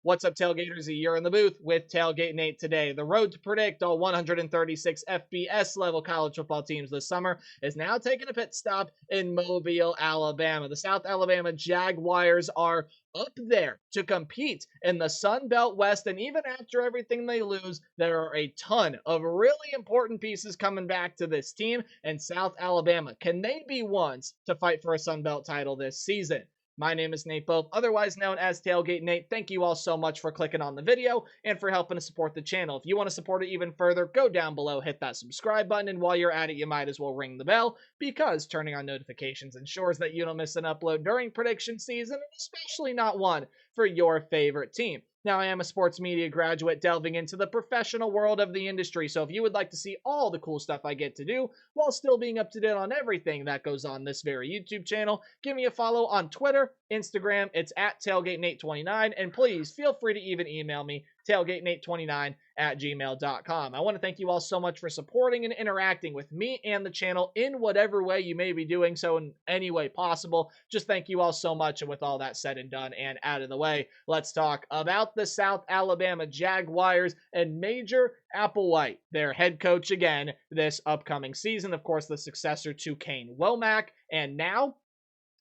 What's up, Tailgaters? You're in the booth with Tailgate Nate today. The road to predict all 136 FBS level college football teams this summer is now taking a pit stop in Mobile, Alabama. The South Alabama Jaguars are up there to compete in the Sun Belt West, and even after everything they lose, there are a ton of really important pieces coming back to this team in South Alabama. Can they be ones to fight for a Sun Belt title this season? My name is Nate Pope, otherwise known as Tailgate Nate. Thank you all so much for clicking on the video and for helping to support the channel. If you want to support it even further, go down below, hit that subscribe button, and while you're at it, you might as well ring the bell, because turning on notifications ensures that you don't miss an upload during prediction season, and especially not one for your favorite team. Now, I am a sports media graduate delving into the professional world of the industry, so if you would like to see all the cool stuff I get to do while still being up to date on everything that goes on this very YouTube channel, give me a follow on Twitter, Instagram, it's at TailgateNate29, and please feel free to even email me, tailgatenate29@gmail.com. I want to thank you all so much for supporting and interacting with me and the channel in whatever way you may be doing so in any way possible. Just thank you all so much, and with all that said and done and out of the way, let's talk about the South Alabama Jaguars and Major Applewhite, their head coach again this upcoming season. Of course, the successor to Kane Womack, and now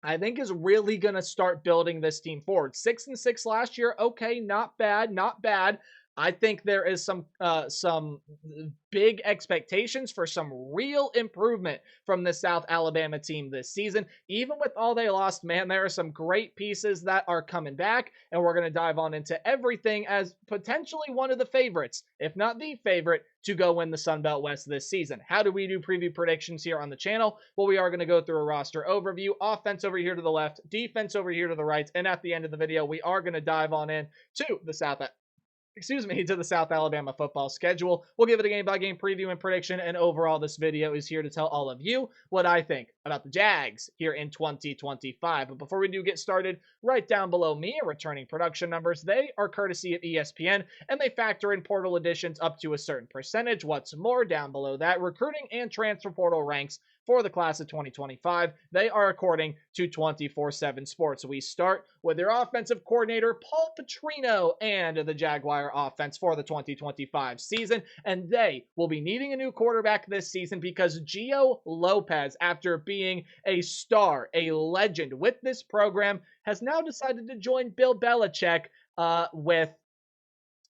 I think is really going to start building this team forward. 6-6 last year. Okay, not bad, not bad. I think there is some big expectations for some real improvement from the South Alabama team this season. Even with all they lost, man, there are some great pieces that are coming back, and we're going to dive on into everything as potentially one of the favorites, if not the favorite, to go win the Sun Belt West this season. How do we do preview predictions here on the channel? Well, we are going to go through a roster overview, offense over here to the left, defense over here to the right, and at the end of the video, we are going to dive on in to the South Alabama football schedule. We'll give it a game-by-game preview and prediction, and overall, this video is here to tell all of you what I think about the Jags here in 2025. But before we do get started, right down below me are returning production numbers. They are courtesy of ESPN, and they factor in portal additions up to a certain percentage. What's more, down below that, recruiting and transfer portal ranks for the class of 2025. They are according to 24/7 Sports. We start with their offensive coordinator, Paul Petrino, and the Jaguar offense for the 2025 season. And they will be needing a new quarterback this season because Gio Lopez, after being a star, a legend with this program, has now decided to join Bill Belichick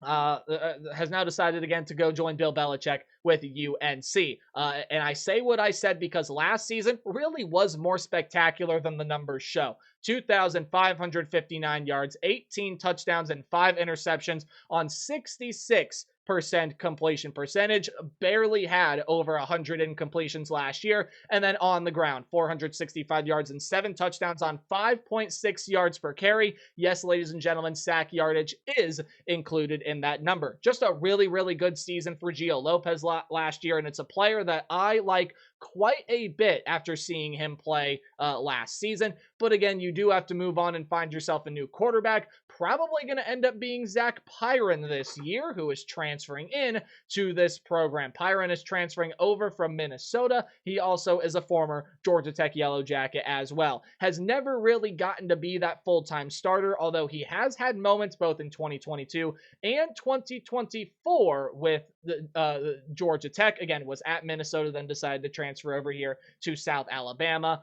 has now decided again to go join Bill Belichick with UNC. And I say what I said because last season really was more spectacular than the numbers show. 2,559 yards, 18 touchdowns, and 5 interceptions on 66% completion percentage. Barely had over 100 incompletions last year. And then on the ground, 465 yards and 7 touchdowns on 5.6 yards per carry. Yes, ladies and gentlemen, sack yardage is included in that number. Just a really, really good season for Gio Lopez last year, and it's a player that I like quite a bit after seeing him play last season. But again, you do have to move on and find yourself a new quarterback. Probably going to end up being Zach Pyron this year, who is transferring in to this program. Pyron is transferring over from Minnesota. He also is a former Georgia Tech Yellow Jacket as well. Has never really gotten to be that full-time starter, although he has had moments both in 2022 and 2024 with the Georgia Tech. Again, was at Minnesota, then decided to transfer over here to South Alabama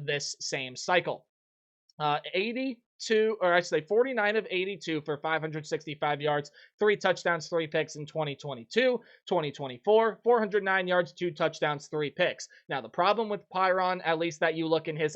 this same cycle. 49 of 82 for 565 yards, 3 touchdowns, 3 picks in 2022. 2024, 409 yards, 2 touchdowns, 3 picks. Now, the problem with Pyron, at least that you look in his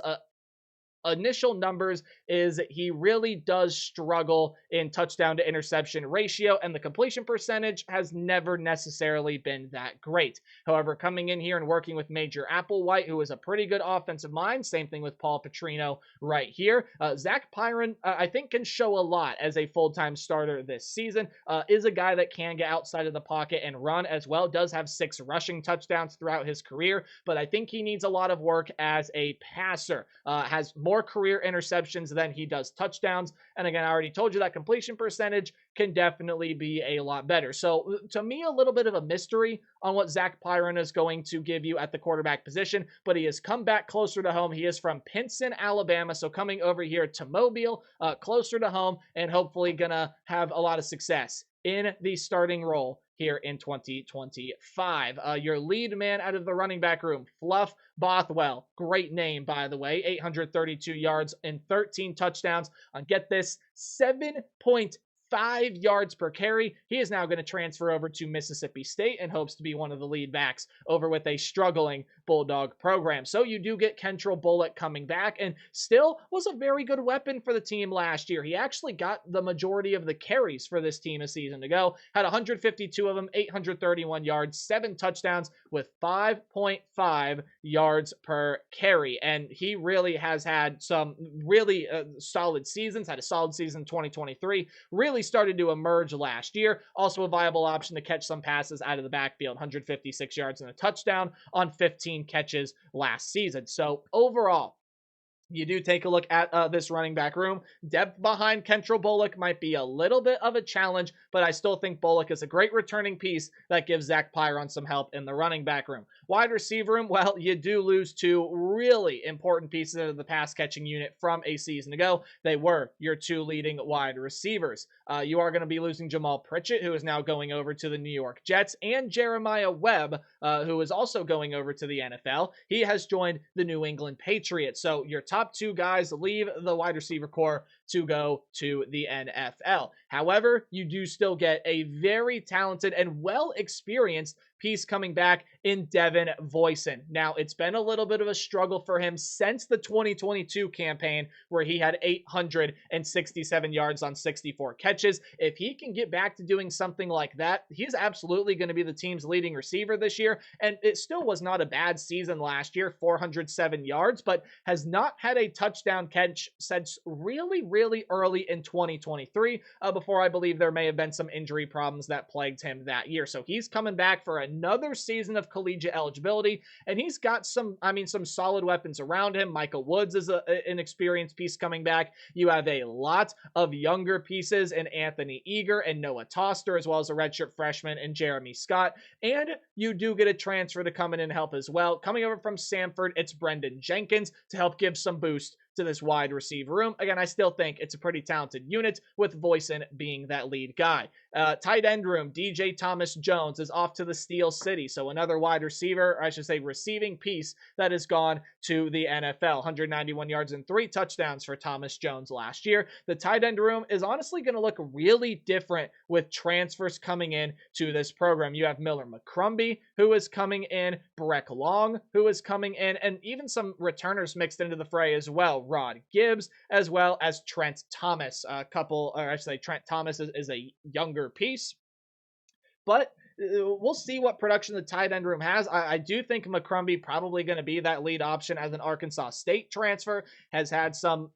initial numbers, is he really does struggle in touchdown to interception ratio, and the completion percentage has never necessarily been that great. However, coming in here and working with Major Applewhite, who is a pretty good offensive mind, same thing with Paul Petrino right here. Zach Pyron, I think, can show a lot as a full-time starter this season. Is a guy that can get outside of the pocket and run as well. Does have 6 rushing touchdowns throughout his career, but I think he needs a lot of work as a passer. Has more more career interceptions than he does touchdowns. And again, I already told you that completion percentage can definitely be a lot better. So to me, a little bit of a mystery on what Zach Pyron is going to give you at the quarterback position, but he has come back closer to home. He is from Pinson, Alabama, so coming over here to Mobile, closer to home, and hopefully gonna have a lot of success in the starting role here in 2025. Your lead man out of the running back room, Fluff Bothwell. Great name, by the way. 832 yards and 13 touchdowns on, get this, 7.5 yards per carry. He is now going to transfer over to Mississippi State and hopes to be one of the lead backs over with a struggling Bulldog program. So you do get Kentrell Bullock coming back, and still was a very good weapon for the team last year. He actually got the majority of the carries for this team a season ago, had 152 of them, 831 yards, 7 touchdowns with 5.5 yards per carry. And he really has had some really solid seasons, had a solid season in 2023, really started to emerge last year. Also a viable option to catch some passes out of the backfield, 156 yards and a touchdown on 15 catches last season. So overall, you do take a look at this running back room. Depth behind Kentrell Bullock might be a little bit of a challenge, but I still think Bullock is a great returning piece that gives Zach Pyron some help in the running back room. Wide receiver room, well, you do lose 2 really important pieces of the pass-catching unit from a season ago. They were your 2 leading wide receivers. You are going to be losing Jamal Pritchett, who is now going over to the New York Jets, and Jeremiah Webb, who is also going over to the NFL. He has joined the New England Patriots. So your top 2 guys leave the wide receiver core to go to the NFL. However, you do still get a very talented and well-experienced piece coming back in Devin Voisin. Now, it's been a little bit of a struggle for him since the 2022 campaign, where he had 867 yards on 64 catches. If he can get back to doing something like that, he's absolutely going to be the team's leading receiver this year. And it still was not a bad season last year, 407 yards, but has not had a touchdown catch since really early in 2023, before I believe there may have been some injury problems that plagued him that year. So he's coming back for another season of collegiate eligibility, and he's got some solid weapons around him. Michael Woods is an experienced piece coming back. You have a lot of younger pieces in Anthony Eager and Noah Toster, as well as a redshirt freshman and Jeremy Scott, and you do get a transfer to come in and help as well. Coming over from Samford, it's Brendan Jenkins to help give some boost to this wide receiver room. Again, I still think it's a pretty talented unit, with Voisin being that lead guy. Tight end room, DJ Thomas Jones is off to the Steel City, so another wide receiver, or I should say receiving piece, that has gone to the NFL. 191 yards and 3 touchdowns for Thomas Jones last year. The tight end room is honestly going to look really different with transfers coming in to this program. You have Miller McCrumbie, who is coming in, Breck Long, who is coming in, and even some returners mixed into the fray as well. Rod Gibbs, as well as Trent Thomas. Trent Thomas is a younger piece, but we'll see what production the tight end room has. I do think McCrumbie probably going to be that lead option as an Arkansas State transfer. Has had some,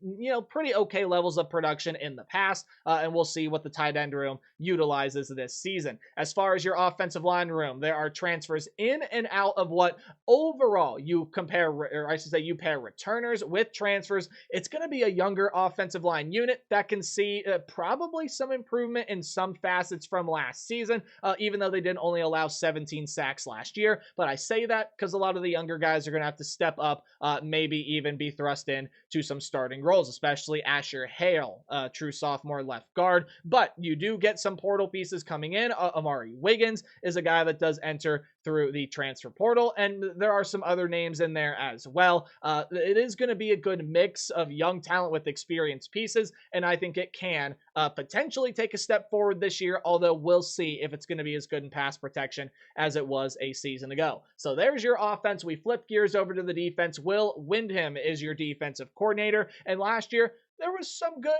pretty okay levels of production in the past, and we'll see what the tight end room utilizes this season. As far as your offensive line room, there are transfers in and out of what overall you pair returners with transfers. It's going to be a younger offensive line unit that can see probably some improvement in some facets from last season, even though they didn't only allow 17 sacks last year. But I say that because a lot of the younger guys are going to have to step up, maybe even be thrust in to some starting roles, especially Asher Hale, true sophomore left guard. But you do get some portal pieces coming in. Amari Wiggins is a guy that does enter through the transfer portal, and there are some other names in there as well. It is going to be a good mix of young talent with experienced pieces, and I think it can potentially take a step forward this year, although we'll see if it's going to be as good in pass protection as it was a season ago. So there's your offense. We flip gears over to the defense. Will Windham is your defensive coordinator, and last year there was some good,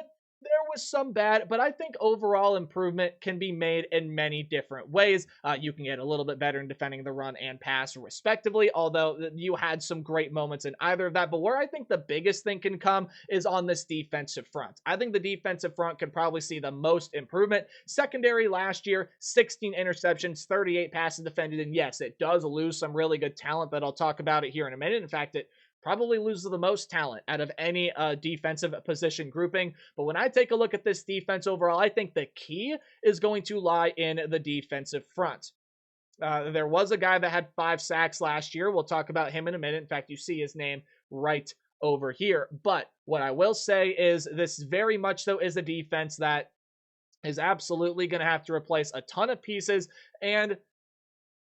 there was some bad, but I think overall improvement can be made in many different ways. You can get a little bit better in defending the run and pass respectively, although you had some great moments in either of that. But where I think the biggest thing can come is on this defensive front. I think the defensive front could probably see the most improvement. Secondary last year, 16 interceptions, 38 passes defended, and yes, it does lose some really good talent, but I'll talk about it here in a minute. In fact, it probably loses the most talent out of any defensive position grouping. But when I take a look at this defense overall, I think the key is going to lie in the defensive front. There was a guy that had 5 sacks last year. We'll talk about him in a minute. In fact, you see his name right over here. But what I will say is this very much so is a defense that is absolutely going to have to replace a ton of pieces. And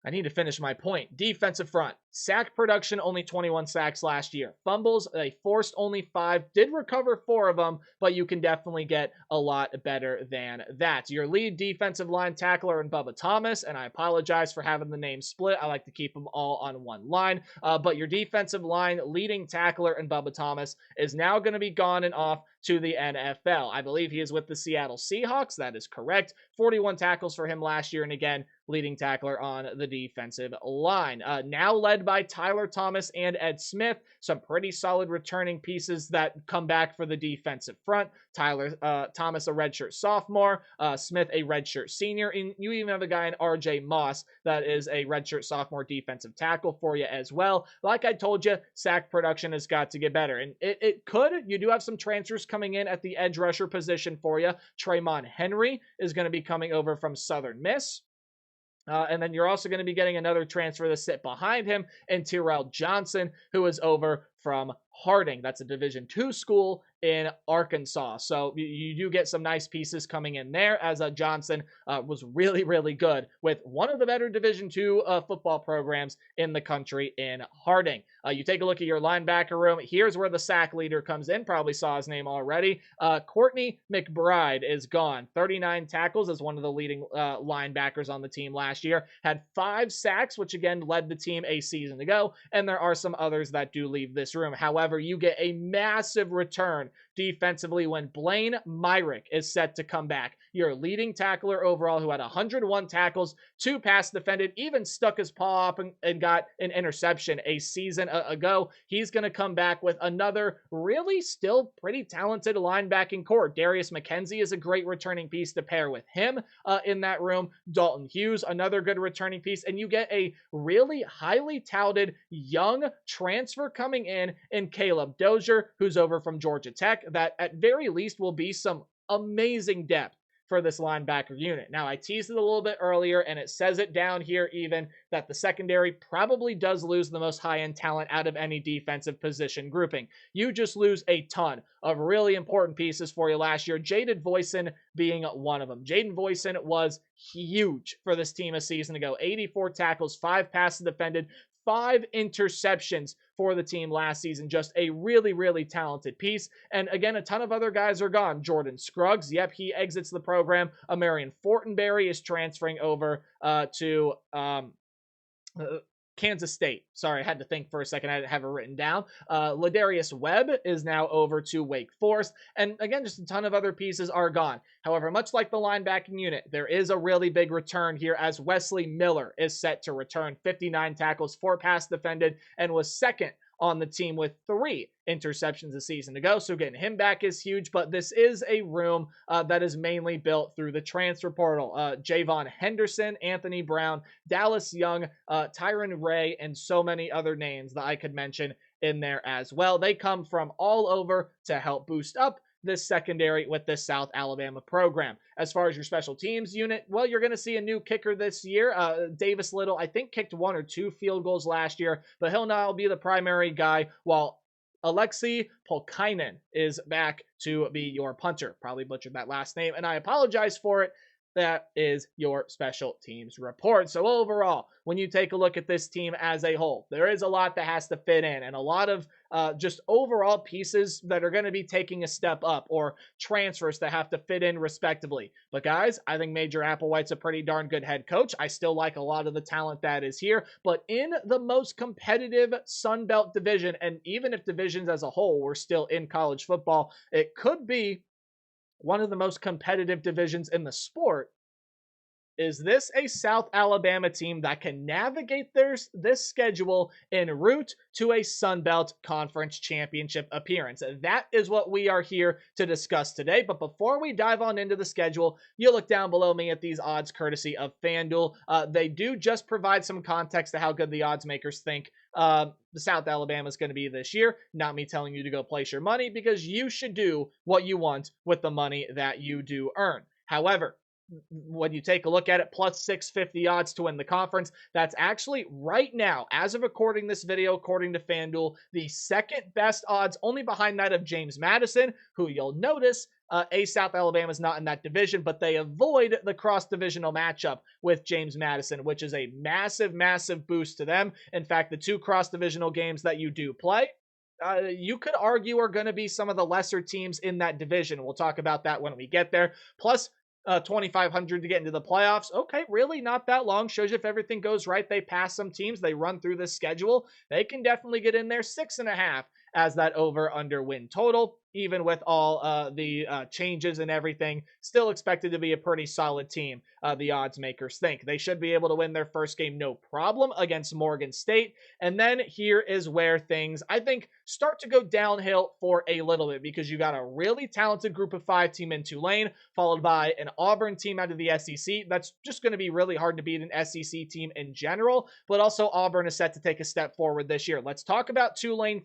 I need to finish my point. Defensive front. Sack production, only 21 sacks last year. Fumbles, they forced only 5. Did recover 4 of them, but you can definitely get a lot better than that. Your lead defensive line tackler in Bubba Thomas, and I apologize for having the name split. I like to keep them all on one line. But your defensive line leading tackler in Bubba Thomas is now going to be gone and off to the NFL. I believe he is with the Seattle Seahawks. That is correct. 41 tackles for him last year, and again, leading tackler on the defensive line. Now led by Tyler Thomas and Ed Smith, some pretty solid returning pieces that come back for the defensive front. Tyler Thomas, a redshirt sophomore, Smith, a redshirt senior, and you even have a guy in RJ Moss that is a redshirt sophomore defensive tackle for you as well. Like I told you, sack production has got to get better, and it could. You do have some transfers coming in at the edge rusher position for you. Traymon Henry is going to be coming over from Southern Miss. And then you're also going to be getting another transfer to sit behind him, and Tyrell Johnson, who is over from Harding. That's a Division II school in Arkansas. So you do get some nice pieces coming in there, as Johnson was really, really good with one of the better Division II football programs in the country in Harding. You take a look at your linebacker room. Here's where the sack leader comes in. Probably saw his name already. Courtney McBride is gone. 39 tackles as one of the leading linebackers on the team last year. Had 5 sacks, which again led the team a season ago. And there are some others that do leave this room. However, you get a massive return defensively when Blaine Myrick is set to come back. Your leading tackler overall, who had 101 tackles, 2 pass defended, even stuck his paw up and got an interception a season ago. He's going to come back with another really still pretty talented linebacking core. Darius McKenzie is a great returning piece to pair with him in that room. Dalton Hughes, another good returning piece. And you get a really highly touted young transfer coming in Caleb Dozier, who's over from Georgia Tech, that at very least will be some amazing depth for this linebacker unit. Now, I teased it a little bit earlier, and it says it down here even, that the secondary probably does lose the most high-end talent out of any defensive position grouping. You just lose a ton of really important pieces for you last year, Jaden Voisin being one of them. Jaden Voisin was huge for this team a season ago. 84 tackles, 5 passes defended, 5 interceptions for the team last season. Just a really, really talented piece. And again, a ton of other guys are gone. Jordan Scruggs, yep, he exits the program. Marion Fortenberry is transferring over to Kansas State. Sorry, I had to think for a second. I didn't have it written down. Ladarius Webb is now over to Wake Forest. And again, just a ton of other pieces are gone. However, much like the linebacking unit, there is a really big return here, as Wesley Miller is set to return. 59 tackles, 4 pass defended, and was second on the team with 3 interceptions a season ago. So getting him back is huge, but this is a room that is mainly built through the transfer portal. Javon Henderson, Anthony Brown, Dallas Young, Tyron Ray, and so many other names that I could mention in there as well. They come from all over to help boost up this secondary with this South Alabama program. As far as your special teams unit, well, you're going to see a new kicker this year. Davis Little, I think, kicked 1 or 2 field goals last year, but he'll now be the primary guy, while Alexei Polkainen is back to be your punter. Probably butchered that last name, and I apologize for it. That is your special teams report. So overall, when you take a look at this team as a whole, there is a lot that has to fit in, and a lot of just overall pieces that are going to be taking a step up, or transfers that have to fit in respectively. But guys, I think Major Applewhite's a pretty darn good head coach. I still like a lot of the talent that is here, but in the most competitive Sun Belt division, and even if divisions as a whole were still in college football, it could be one of the most competitive divisions in the sport. is this a South Alabama team that can navigate this schedule en route to a Sun Belt Conference Championship appearance? That is what we are here to discuss today. But before we dive on into the schedule, you look down below me at these odds courtesy of FanDuel. They do just provide some context to how good the odds makers think the South Alabama is going to be this year. Not me telling you to go place your money, because you should do what you want with the money that you do earn. However, when you take a look at it, plus 650 odds to win the conference, that's actually right now, as of recording this video, according to FanDuel, the second best odds, only behind that of James Madison, who you'll notice South Alabama is not in that division, but they avoid the cross-divisional matchup with James Madison, which is a massive, massive boost to them. In fact, the two cross-divisional games that you do play, you could argue are going to be some of the lesser teams in that division. We'll talk about that when we get there. Plus, 2,500 to get into the playoffs. Okay, really not that long. Shows you if everything goes right, they pass some teams, they run through this schedule. They can definitely get in there. 6.5 as that over-under win total. Even with all the changes and everything, still expected to be a pretty solid team, the odds makers think. They should be able to win their first game no problem against Morgan State. And then here is where things, I think, start to go downhill for a little bit, because you got a really talented group of 5 team in Tulane, followed by an Auburn team out of the SEC. That's just going to be really hard to beat an SEC team in general, but also Auburn is set to take a step forward this year. Let's talk about Tulane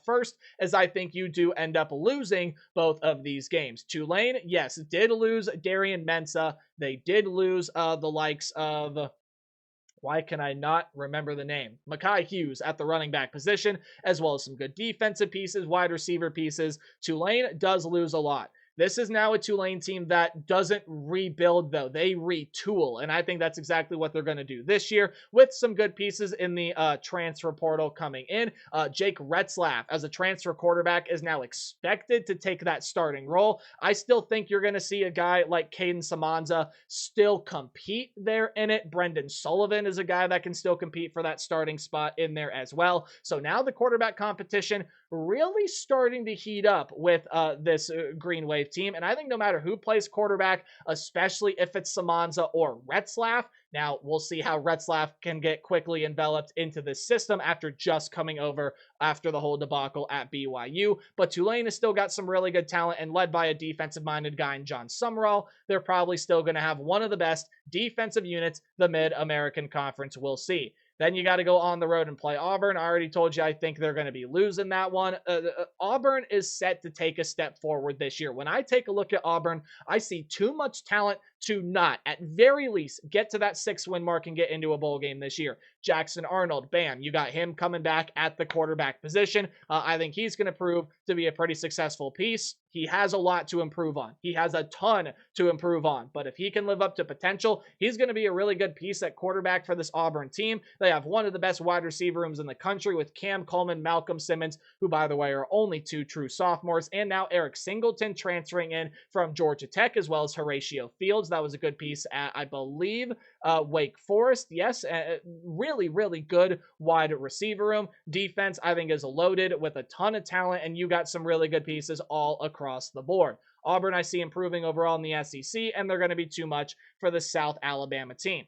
first, as I think you do end up losing both of these games. Tulane, yes, did lose Darian Mensah. They did lose the likes of, why can I not remember the name? Mekhi Hughes at the running back position, as well as some good defensive pieces, wide receiver pieces. Tulane does lose a lot. This is now a Tulane team that doesn't rebuild, though. They retool, and I think that's exactly what they're going to do this year with some good pieces in the transfer portal coming in. Jake Retzlaff, as a transfer quarterback, is now expected to take that starting role. I still think you're going to see a guy like Caden Samanza still compete there in it. Brendan Sullivan is a guy that can still compete for that starting spot in there as well. So now the quarterback competition really starting to heat up with this Green Wave team. And I think no matter who plays quarterback, especially if it's Samanza or Retzlaff, now we'll see how Retzlaff can get quickly enveloped into this system after just coming over after the whole debacle at BYU. But Tulane has still got some really good talent, and led by a defensive-minded guy in John Summerall, they're probably still going to have one of the best defensive units the Mid-American Conference will see. Then you got to go on the road and play Auburn. I already told you I think they're going to be losing that one. Auburn is set to take a step forward this year. When I take a look at Auburn, I see too much talent to not, at very least, get to that 6-win mark and get into a bowl game this year. Jackson Arnold, bam, you got him coming back at the quarterback position. I think he's going to prove to be a pretty successful piece. He has a lot to improve on. He has a ton to improve on. But if he can live up to potential, he's going to be a really good piece at quarterback for this Auburn team. They have one of the best wide receiver rooms in the country with Cam Coleman, Malcolm Simmons, who, by the way, are only 2 true sophomores, and now Eric Singleton transferring in from Georgia Tech, as well as Horatio Fields. That was a good piece at, I believe, Wake Forest. Yes, really, really good wide receiver room. Defense, I think, is loaded with a ton of talent, and you got some really good pieces all across the board. Auburn, I see improving overall in the SEC, and they're going to be too much for the South Alabama team.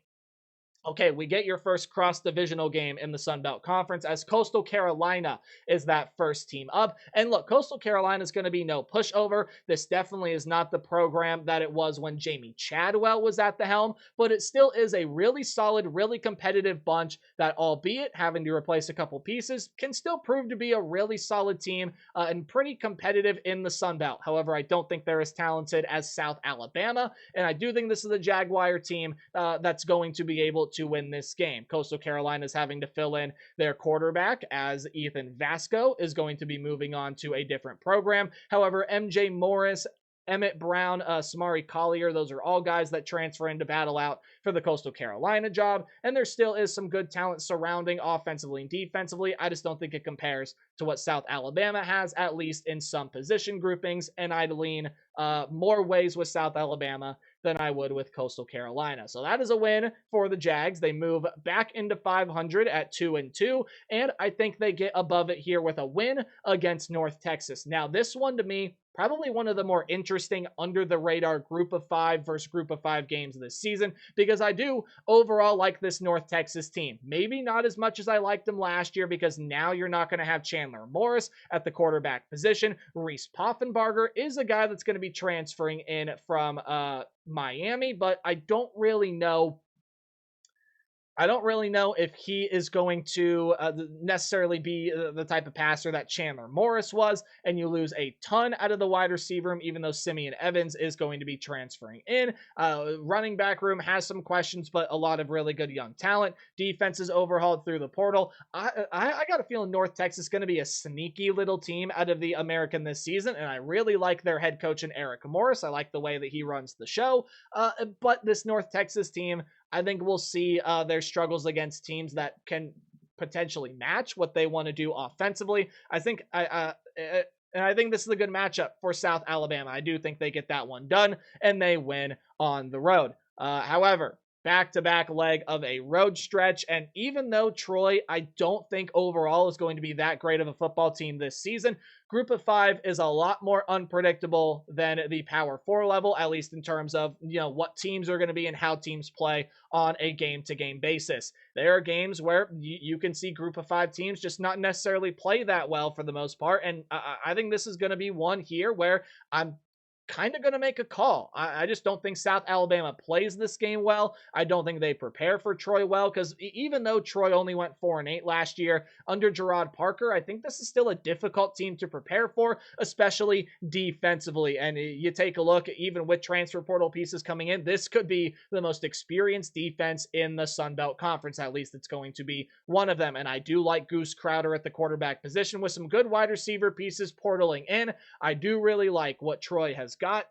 Okay, we get your first cross-divisional game in the Sun Belt Conference, as Coastal Carolina is that first team up. And look, Coastal Carolina is going to be no pushover. This definitely is not the program that it was when Jamie Chadwell was at the helm, but it still is a really solid, really competitive bunch that, albeit having to replace a couple pieces, can still prove to be a really solid team and pretty competitive in the Sun Belt. However, I don't think they're as talented as South Alabama, and I do think this is a Jaguar team that's going to be able to win this game. Coastal Carolina is having to fill in their quarterback, as Ethan Vasco is going to be moving on to a different program. However, MJ Morris, Emmett Brown, Samari Collier, those are all guys that transfer in to battle out for the Coastal Carolina job, and there still is some good talent surrounding offensively and defensively. I just don't think it compares to what South Alabama has, at least in some position groupings, and I'd lean more ways with South Alabama than I would with Coastal Carolina. So that is a win for the Jags. They move back into 500 at 2-2, and I think they get above it here with a win against North Texas. Now, this one to me probably one of the more interesting under the radar group of 5 versus group of 5 games this season, because I do overall like this North Texas team. Maybe not as much as I liked them last year, because now you're not going to have Chandler Morris at the quarterback position. Reese Poffenbarger is a guy that's going to be transferring in from Miami, but I don't really know if he is going to necessarily be the type of passer that Chandler Morris was, and you lose a ton out of the wide receiver room, even though Simeon Evans is going to be transferring in. Running back room has some questions, but a lot of really good young talent. Defense is overhauled through the portal. I got a feeling North Texas is going to be a sneaky little team out of the American this season, and I really like their head coach in Eric Morris. I like the way that he runs the show, but this North Texas team, I think we'll see their struggles against teams that can potentially match what they want to do offensively. I think this is a good matchup for South Alabama. I do think they get that one done and they win on the road. However, back-to-back leg of a road stretch, and even though Troy, I don't think overall is going to be that great of a football team this season, Group of 5 is a lot more unpredictable than the Power 4 level, at least in terms of, what teams are going to be and how teams play on a game-to-game basis. There are games where you can see Group of 5 teams just not necessarily play that well for the most part, and I think this is going to be one here where I'm kind of going to make a call. I just don't think South Alabama plays this game well. I don't think they prepare for Troy well, because even though Troy only went 4-8 last year under Gerard Parker, I think this is still a difficult team to prepare for, especially defensively. And you take a look, even with transfer portal pieces coming in, this could be the most experienced defense in the Sun Belt Conference. At least it's going to be one of them. And I do like Goose Crowder at the quarterback position with some good wide receiver pieces portaling in. I do really like what Troy has got.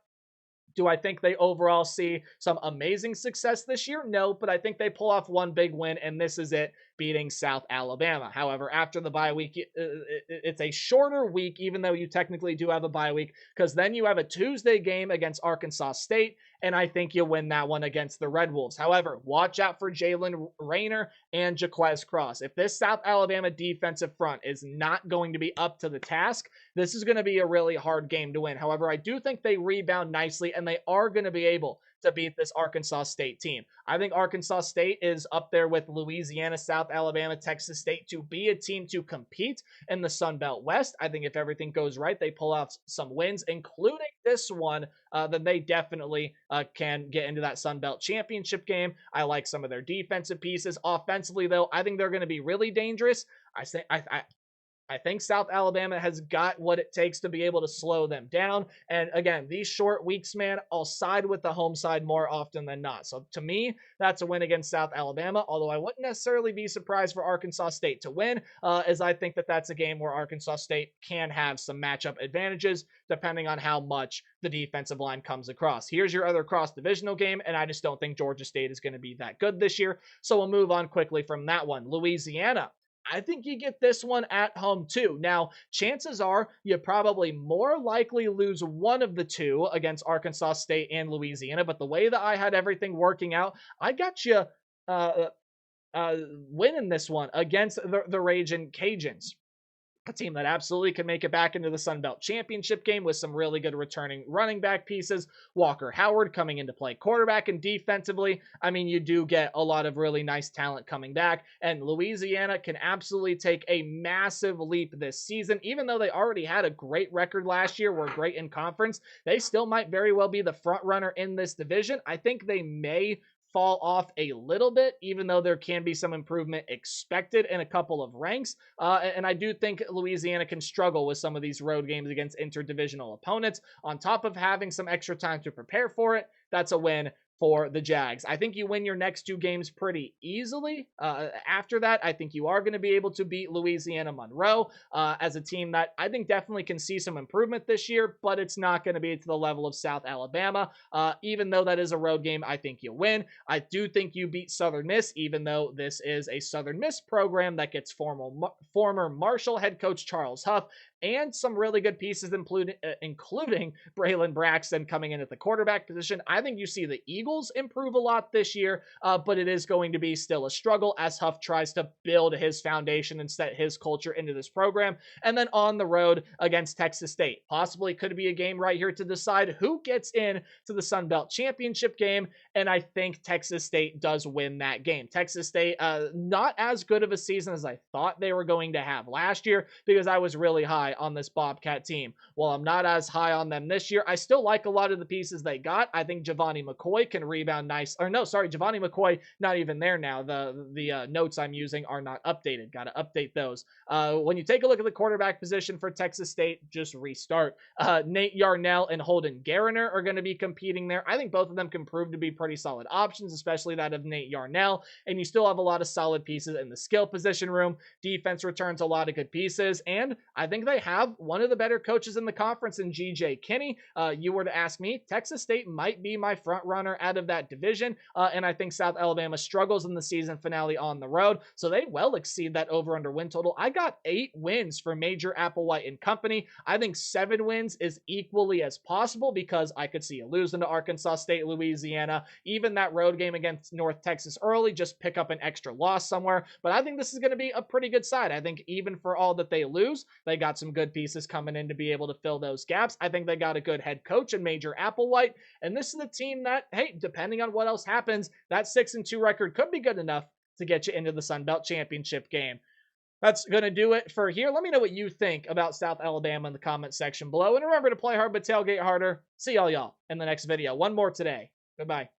Do I think they overall see some amazing success this year? No, but I think they pull off one big win, and this is it, beating South Alabama. However, after the bye week, it's a shorter week, even though you technically do have a bye week, because then you have a Tuesday game against Arkansas State, and I think you'll win that one against the Red Wolves. However, watch out for Jalen Rayner and Jaquez Cross. If this South Alabama defensive front is not going to be up to the task, this is going to be a really hard game to win. However, I do think they rebound nicely, and they are going to be able to beat this Arkansas State team. I think Arkansas State is up there with Louisiana, South Alabama, Texas State to be a team to compete in the Sun Belt West. I think if everything goes right, they pull off some wins, including this one, then they definitely can get into that Sun Belt championship game. I like some of their defensive pieces. Offensively, though, I think they're going to be really dangerous. I think South Alabama has got what it takes to be able to slow them down. And again, these short weeks, man, I'll side with the home side more often than not. So to me, that's a win against South Alabama, although I wouldn't necessarily be surprised for Arkansas State to win, as I think that that's a game where Arkansas State can have some matchup advantages depending on how much the defensive line comes across. Here's your other cross-divisional game, and I just don't think Georgia State is going to be that good this year. So we'll move on quickly from that one. Louisiana. I think you get this one at home too. Now, chances are you probably more likely lose one of the two against Arkansas State and Louisiana, but the way that I had everything working out, I got you winning this one against the Ragin' Cajuns. A team that absolutely can make it back into the Sun Belt Championship game with some really good returning running back pieces. Walker Howard coming into play quarterback, and defensively, I mean, you do get a lot of really nice talent coming back, and Louisiana can absolutely take a massive leap this season. Even though they already had a great record last year, were great in conference, they still might very well be the front runner in this division. I think they may fall off a little bit, even though there can be some improvement expected in a couple of ranks. And I do think Louisiana can struggle with some of these road games against interdivisional opponents. On top of having some extra time to prepare for it, that's a win for the Jags. I think you win your next two games pretty easily. After that, I think you are going to be able to beat Louisiana Monroe as a team that I think definitely can see some improvement this year, but it's not going to be to the level of South Alabama. Even though that is a road game, I think you'll win. I do think you beat Southern Miss, even though this is a Southern Miss program that gets former Marshall head coach Charles Huff and some really good pieces, including Braylon Braxton coming in at the quarterback position. I think you see the Eagles improve a lot this year, but it is going to be still a struggle as Huff tries to build his foundation and set his culture into this program. And then on the road against Texas State, possibly could be a game right here to decide who gets in to the Sun Belt Championship game, and I think Texas State does win that game. Texas State, not as good of a season as I thought they were going to have last year, because I was really high on this Bobcat team. While I'm not as high on them this year, I still like a lot of the pieces they got. I think Giovanni McCoy can rebound nice. Or no, sorry, Giovanni McCoy, not even there now. The notes I'm using are not updated. Got to update those. When you take a look at the quarterback position for Texas State, just restart. Nate Yarnell and Holden Gariner are going to be competing there. I think both of them can prove to be pretty solid options, especially that of Nate Yarnell. And you still have a lot of solid pieces in the skill position room. Defense returns a lot of good pieces, and I think they have one of the better coaches in the conference in G.J. Kinney. You were to ask me, Texas State might be my front runner out of that division, and I think South Alabama struggles in the season finale on the road, so they well exceed that over-under win total. I got 8 wins for Major Applewhite and company. I think 7 wins is equally as possible, because I could see you losing to Arkansas State, Louisiana, even that road game against North Texas early, just pick up an extra loss somewhere. But I think this is going to be a pretty good side. I think even for all that they lose, they got some good pieces coming in to be able to fill those gaps. I think they got a good head coach in Major Applewhite, and this is a team that, hey, depending on what else happens, that 6-2 record could be good enough to get you into the Sun Belt Championship game. That's going to do it for here. Let me know what you think about South Alabama in the comment section below. And remember to play hard but tailgate harder. See y'all in the next video. One more today. Goodbye.